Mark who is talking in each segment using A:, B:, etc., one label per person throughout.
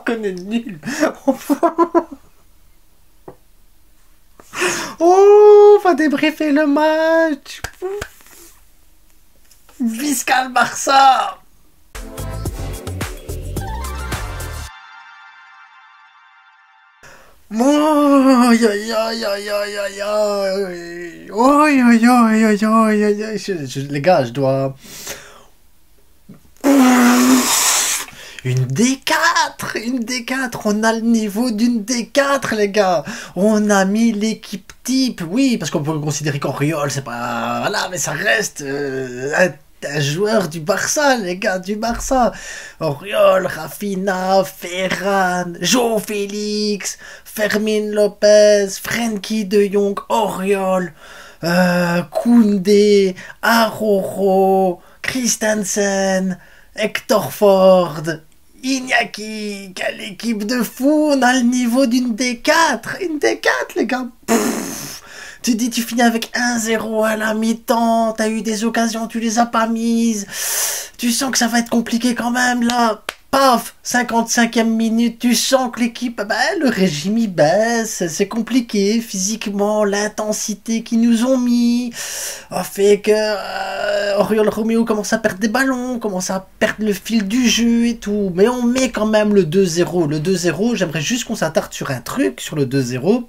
A: On est nul. Oh, on va débriefer le match. Visca le Barça. Oh, aïe, aïe, aïe, aïe, aïe, aïe, aïe. Oh, aïe, aïe, aïe, aïe, aïe, aïe, aïe. Les gars, je dois... Une D4, une D4, on a le niveau d'une D4 les gars. On a mis l'équipe type, oui, parce qu'on peut considérer qu'Oriol c'est pas... Voilà, mais ça reste un joueur du Barça, les gars, du Barça. Oriol, Rafinha, Ferran, João Félix, Fermín Lopez, Frenkie de Jong, Oriol, Koundé, Araujo, Christensen, Hector Ford, Iñaki, quelle équipe de fou, on a le niveau d'une D4, une D4 les gars. Pff, tu dis tu finis avec 1-0 à la mi-temps, t'as eu des occasions, tu les as pas mises, tu sens que ça va être compliqué quand même là. Paf, 55e minute, tu sens que l'équipe, le régime il baisse, c'est compliqué physiquement, l'intensité qu'ils nous ont mis a fait que Oriol Romeo commence à perdre des ballons, commence à perdre le fil du jeu et tout, mais on met quand même le 2-0. Le 2-0, j'aimerais juste qu'on s'attarde sur un truc, sur le 2-0,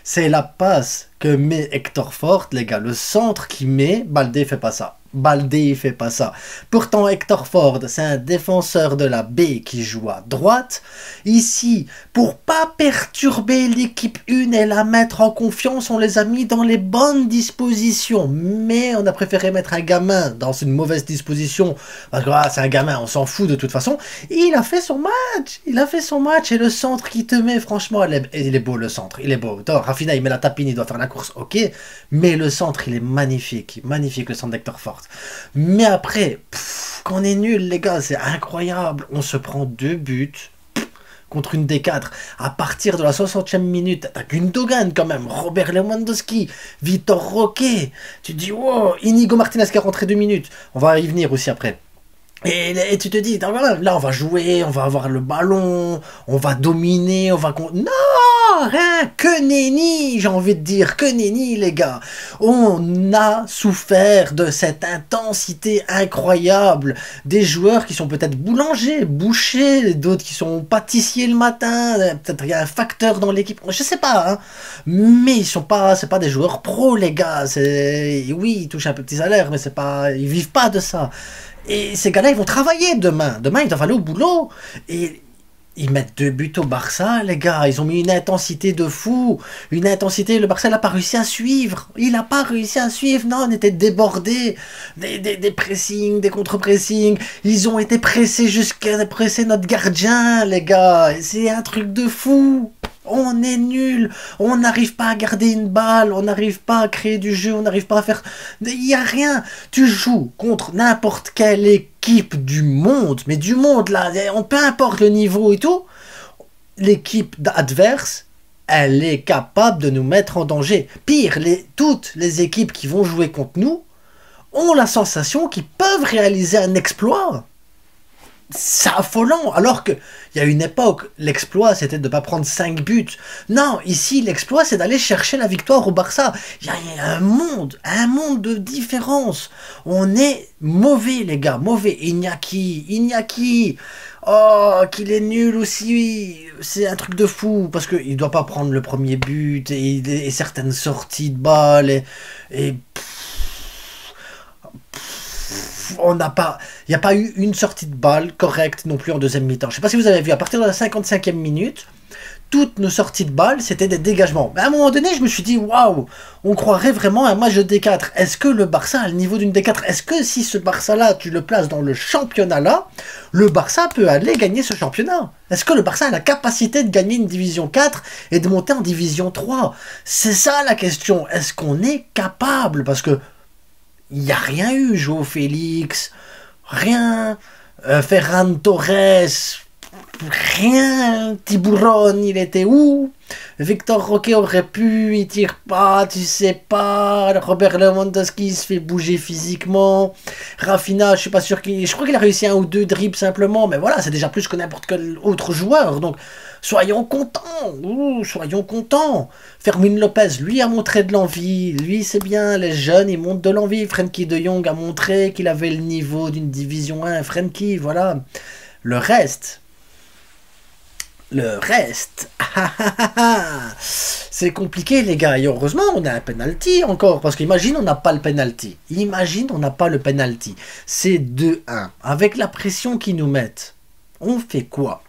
A: c'est la passe que met Hector Ford, les gars, le centre qu'il met, Baldé fait pas ça. Baldé fait pas ça. Pourtant Hector Ford, c'est un défenseur de la B qui joue à droite. Ici, pour pas perturber l'équipe 1 et la mettre en confiance, on les a mis dans les bonnes dispositions. Mais on a préféré mettre un gamin dans une mauvaise disposition. Parce que c'est un gamin, on s'en fout de toute façon. Il a fait son match. Il a fait son match. Et le centre qui te met, franchement, il est beau le centre. Il est beau. Attends, Rafinha, il met la tapine, il doit faire la course. Ok. Mais le centre, il est magnifique. Magnifique le centre d'Hector Ford. Mais après, quand on est nul, les gars, c'est incroyable. On se prend 2 buts contre une D4. À partir de la 60e minute, t'as Gundogan quand même, Robert Lewandowski, Vitor Roque. Tu te dis, wow, Inigo Martinez qui est rentré 2 minutes. On va y venir aussi après. Et tu te dis, là on va jouer, on va avoir le ballon, on va dominer, on va... Non, rien, que nenni, j'ai envie de dire, que nenni les gars. On a souffert de cette intensité incroyable. Des joueurs qui sont peut-être boulangers, bouchers, d'autres qui sont pâtissiers le matin, peut-être il y a un facteur dans l'équipe, je sais pas, hein. Mais ils sont pas, c'est pas des joueurs pros les gars, oui, ils touchent un petit salaire, mais c'est pas, ils vivent pas de ça. Et ces gars-là, ils vont travailler demain. Demain, ils doivent aller au boulot. Et ils mettent 2 buts au Barça, les gars. Ils ont mis une intensité de fou. Une intensité, le Barça n'a pas réussi à suivre. Il n'a pas réussi à suivre. Non, on était débordés. Des pressings, des contre-pressings. Ils ont été pressés jusqu'à presser notre gardien, les gars. C'est un truc de fou. On est nul, on n'arrive pas à garder une balle, on n'arrive pas à créer du jeu, on n'arrive pas à faire... Il n'y a rien. Tu joues contre n'importe quelle équipe du monde, mais du monde là, peu importe le niveau et tout, l'équipe adverse, elle est capable de nous mettre en danger. Pire, toutes les équipes qui vont jouer contre nous ont la sensation qu'ils peuvent réaliser un exploit. C'est affolant, alors qu'il y a une époque, l'exploit c'était de ne pas prendre 5 buts. Non, ici l'exploit c'est d'aller chercher la victoire au Barça. Il y a un monde de différence. On est mauvais les gars, mauvais. Iñaki, oh, qu'il est nul aussi, c'est un truc de fou, parce qu'il ne doit pas prendre le premier but, et certaines sorties de balles, et on n'a pas, il n'y a pas eu une sortie de balle correcte non plus en deuxième mi-temps. Je ne sais pas si vous avez vu, à partir de la 55e minute, toutes nos sorties de balles, c'était des dégagements. Mais à un moment donné, je me suis dit, waouh, on croirait vraiment à un match de D4. Est-ce que le Barça a le niveau d'une D4? Est-ce que si ce Barça-là, tu le places dans le championnat-là, le Barça peut aller gagner ce championnat? Est-ce que le Barça a la capacité de gagner une division 4 et de monter en division 3? C'est ça la question. Est-ce qu'on est capable? Parce que il n'y a rien eu, João Félix, rien, Ferran Torres, Rien, Tiburon, il était où? Victor Roque aurait pu, il tire pas, tu sais pas. Robert Lewandowski il se fait bouger physiquement. Rafinha, je suis pas sûr qu'il. Je crois qu'il a réussi un ou deux dribbles simplement, mais voilà, c'est déjà plus que n'importe quel autre joueur. Donc, soyons contents, ouh, soyons contents. Fermin Lopez, lui, a montré de l'envie. Lui, c'est bien, les jeunes, ils montrent de l'envie. Frenkie de Jong a montré qu'il avait le niveau d'une division 1. Frenkie, voilà. Le reste. Le reste, c'est compliqué les gars, et heureusement on a un penalty encore, parce qu'imagine on n'a pas le penalty, imagine on n'a pas le penalty, c'est 2-1, avec la pression qu'ils nous mettent, on fait quoi?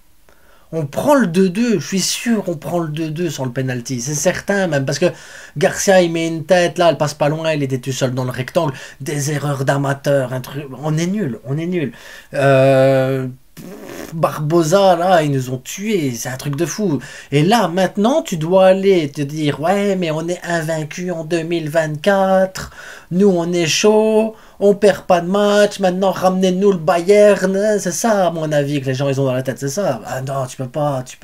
A: On prend le 2-2, je suis sûr on prend le 2-2 sans le penalty, c'est certain même, parce que Garcia il met une tête là, elle passe pas loin, il était tout seul dans le rectangle, des erreurs d'amateur, un truc, on est nul, on est nul. Barbosa, là, ils nous ont tués, c'est un truc de fou. Et là, maintenant, tu dois aller te dire, ouais, mais on est invaincu en 2024, nous, on est chaud, on perd pas de match, maintenant, ramenez-nous le Bayern, c'est ça, à mon avis, que les gens, ils ont dans la tête, c'est ça. Ah non, tu peux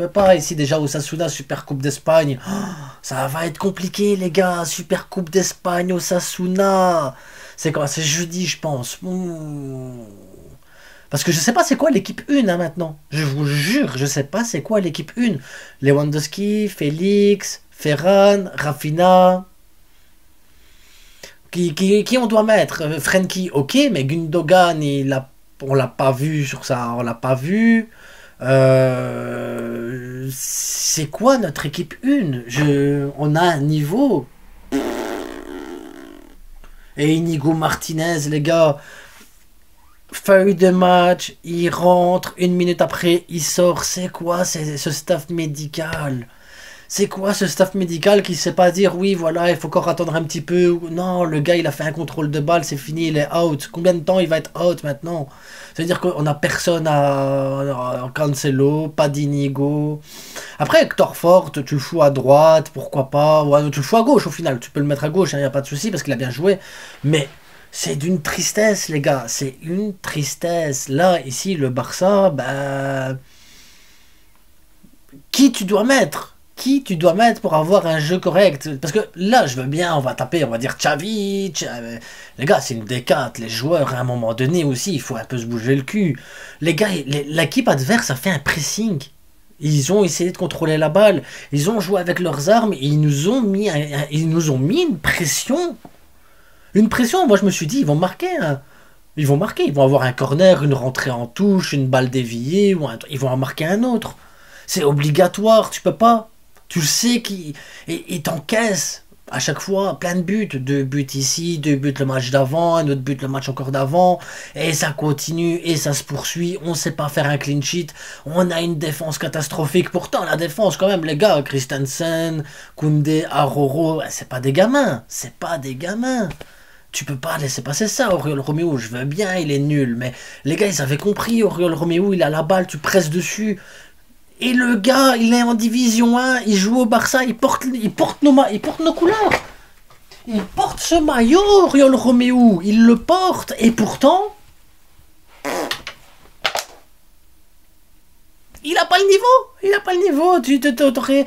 A: pas, ici, déjà, Osasuna, Super Coupe d'Espagne, oh, ça va être compliqué, les gars, Super Coupe d'Espagne, Osasuna, c'est quoi, c'est jeudi, je pense. Parce que je sais pas c'est quoi l'équipe 1 hein, maintenant. Je vous jure, je sais pas c'est quoi l'équipe 1. Lewandowski, Félix, Ferran, Rafinha. Qui on doit mettre? Frenkie, ok, mais Gundogan, on l'a pas vu sur ça, on l'a pas vu. C'est quoi notre équipe 1? On a un niveau. Et Inigo Martinez, les gars. Feuille de match, il rentre, une minute après, il sort. C'est quoi ce staff médical? C'est quoi ce staff médical qui sait pas dire oui, voilà, il faut encore attendre un petit peu? Non, le gars, il a fait un contrôle de balle, c'est fini, il est out. Combien de temps il va être out maintenant? Ça veut dire qu'on a personne à Cancelo, pas d'Inigo. Après, Hector Fort, tu le fous à droite, pourquoi pas? Ouais, tu le fous à gauche au final, tu peux le mettre à gauche, il n'y a pas de souci parce qu'il a bien joué. Mais. C'est d'une tristesse, les gars. C'est une tristesse. Là, ici, le Barça, ben... Qui tu dois mettre? Qui tu dois mettre pour avoir un jeu correct? Parce que là, je veux bien, on va taper, on va dire Xavi. Les gars, c'est une D4. Les joueurs, à un moment donné aussi, il faut un peu se bouger le cul. Les gars, l'équipe adverse a fait un pressing. Ils ont essayé de contrôler la balle. Ils ont joué avec leurs armes. Et ils nous ont mis une pression. Une pression, moi je me suis dit, ils vont marquer. Hein. Ils vont marquer, ils vont avoir un corner, une rentrée en touche, une balle déviée, ils vont en marquer un autre. C'est obligatoire, tu peux pas. Tu le sais et t'encaisses à chaque fois plein de buts. 2 buts ici, 2 buts le match d'avant, un autre but le match encore d'avant. Et ça continue et ça se poursuit. On sait pas faire un clean sheet. On a une défense catastrophique. Pourtant, la défense, quand même, les gars, Christensen, Koundé, Aroro, c'est pas des gamins. C'est pas des gamins. Tu peux pas laisser passer ça, Oriol Romeo, je veux bien, il est nul, mais les gars, ils avaient compris, Oriol Romeo, il a la balle, tu presses dessus, et le gars, il est en division 1, il joue au Barça, il porte nos couleurs, il porte ce maillot, Oriol Romeo, il le porte, et pourtant, il a pas le niveau, tu t'aurais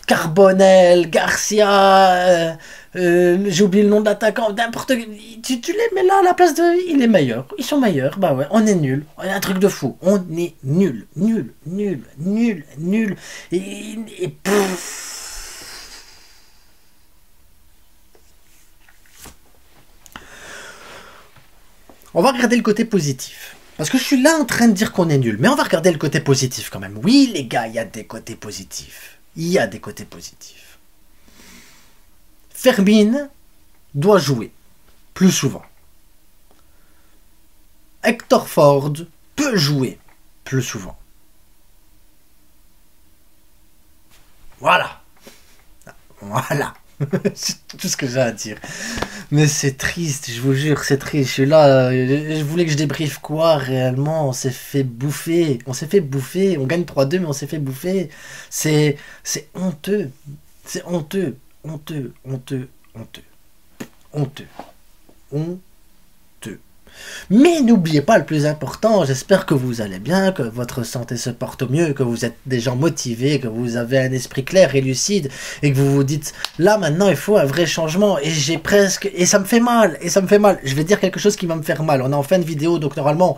A: Carbonel, Garcia, j'ai oublié le nom de l'attaquant, n'importe tu les mets là à la place de, il est meilleur, ils sont meilleurs, bah ouais, on est nul, un truc de fou, on est nul, et on va regarder le côté positif. Parce que je suis là en train de dire qu'on est nul. Mais on va regarder le côté positif quand même. Oui, les gars, il y a des côtés positifs. Il y a des côtés positifs. Fermin doit jouer plus souvent. Hector Ford peut jouer plus souvent. Voilà. Voilà. C'est tout ce que j'ai à dire. Mais c'est triste, je vous jure, c'est triste. Je suis là, je voulais que je débriefe quoi réellement? On s'est fait bouffer. On gagne 3-2, mais on s'est fait bouffer. C'est honteux. C'est honteux. Honteux. Mais n'oubliez pas le plus important, j'espère que vous allez bien, que votre santé se porte au mieux, que vous êtes des gens motivés, que vous avez un esprit clair et lucide, et que vous vous dites, là maintenant il faut un vrai changement, et j'ai presque, et ça me fait mal, je vais dire quelque chose qui va me faire mal, on est en fin de vidéo, donc normalement,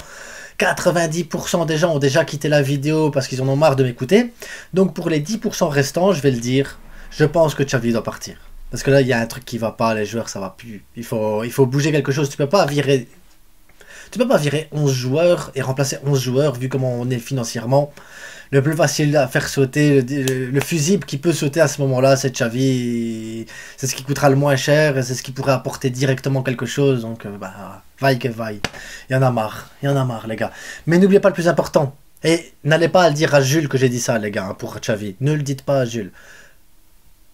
A: 90% des gens ont déjà quitté la vidéo parce qu'ils en ont marre de m'écouter, donc pour les 10% restants, je vais le dire, je pense que Xavi doit partir. Parce que là, il y a un truc qui va pas, les joueurs, ça va plus. Il faut bouger quelque chose. Tu peux pas virer 11 joueurs et remplacer 11 joueurs vu comment on est financièrement. Le plus facile à faire sauter, le fusible qui peut sauter à ce moment-là, c'est Xavi. C'est ce qui coûtera le moins cher et c'est ce qui pourrait apporter directement quelque chose. Donc, vaille que vaille. Il y en a marre, les gars. Mais n'oubliez pas le plus important. Et n'allez pas le dire à Jules que j'ai dit ça, les gars, pour Xavi. Ne le dites pas à Jules.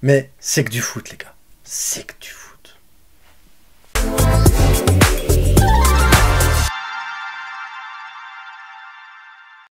A: Mais c'est que du foot, les gars. C'est que du foot.